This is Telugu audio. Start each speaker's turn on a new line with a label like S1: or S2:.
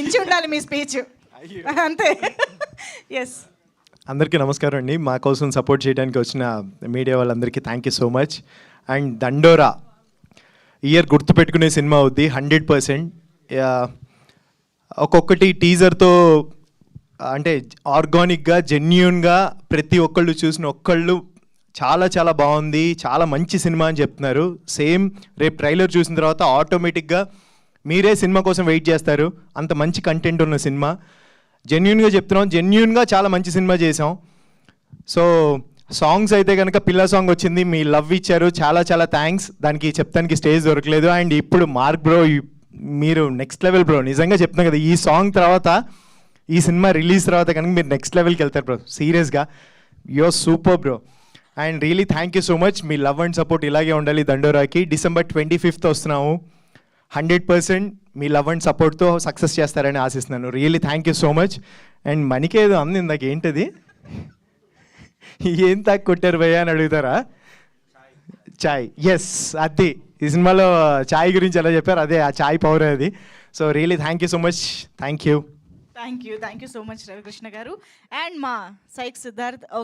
S1: మించి ఉండాలి మీ స్పీచ్ అంతే. ఎస్,
S2: అందరికీ నమస్కారం అండి. మా కోసం సపోర్ట్ చేయడానికి వచ్చిన మీడియా వాళ్ళందరికీ thank you so much. And దండోరా ఇయర్ గుర్తుపెట్టుకునే సినిమా అవుద్ది 100%. ఒక్కొక్కటి టీజర్తో అంటే ఆర్గానిక్గా జెన్యూన్గా ప్రతి ఒక్కళ్ళు చూసిన ఒక్కళ్ళు చాలా చాలా బాగుంది, చాలా మంచి సినిమా అని చెప్తున్నారు. సేమ్ రేపు ట్రైలర్ చూసిన తర్వాత ఆటోమేటిక్గా మీరే సినిమా కోసం వెయిట్ చేస్తారు, అంత మంచి కంటెంట్ ఉన్న సినిమా. జెన్యూన్గా చెప్తున్నాం, జెన్యూన్గా చాలా మంచి సినిమా చేసాం. సో సాంగ్స్ అయితే కనుక పిల్ల సాంగ్ వచ్చింది, మీ లవ్ ఇచ్చారు, చాలా చాలా థ్యాంక్స్. దానికి చెప్తానికి స్టేజ్ దొరకలేదు. అండ్ ఇప్పుడు మార్క్ బ్రో, మీరు నెక్స్ట్ లెవెల్ బ్రో, నిజంగా చెప్తున్నాను కదా, ఈ సాంగ్ తర్వాత ఈ సినిమా రిలీజ్ తర్వాత కనుక మీరు నెక్స్ట్ లెవెల్కి వెళ్తారు బ్రో, సీరియస్గా. You're super bro. And really thank you so much. మీ లవ్ అండ్ సపోర్ట్ ఇలాగే ఉండాలి దండోరాకి. December 25th వస్తున్నాము. 100% మీ లవ్ అండ్ సపోర్ట్తో సక్సెస్ చేస్తారని ఆశిస్తున్నాను. Really thank you so much. And మనకేదో అంది ఇందాక, ఏంటది, ఏం తాకి కొట్టారు భయ్యా అని అడుగుతారా? చాయ్. ఎస్, అది ఈ సినిమాలో చాయ్ గురించి ఎలా చెప్పారు, అదే ఆ చాయ్ పవర్ అది. So really thank you so much. Thank you
S1: thank you so much Ravikrishna గారు. అండ్ మా సైక్ సిద్ధార్థ్. ఓకే.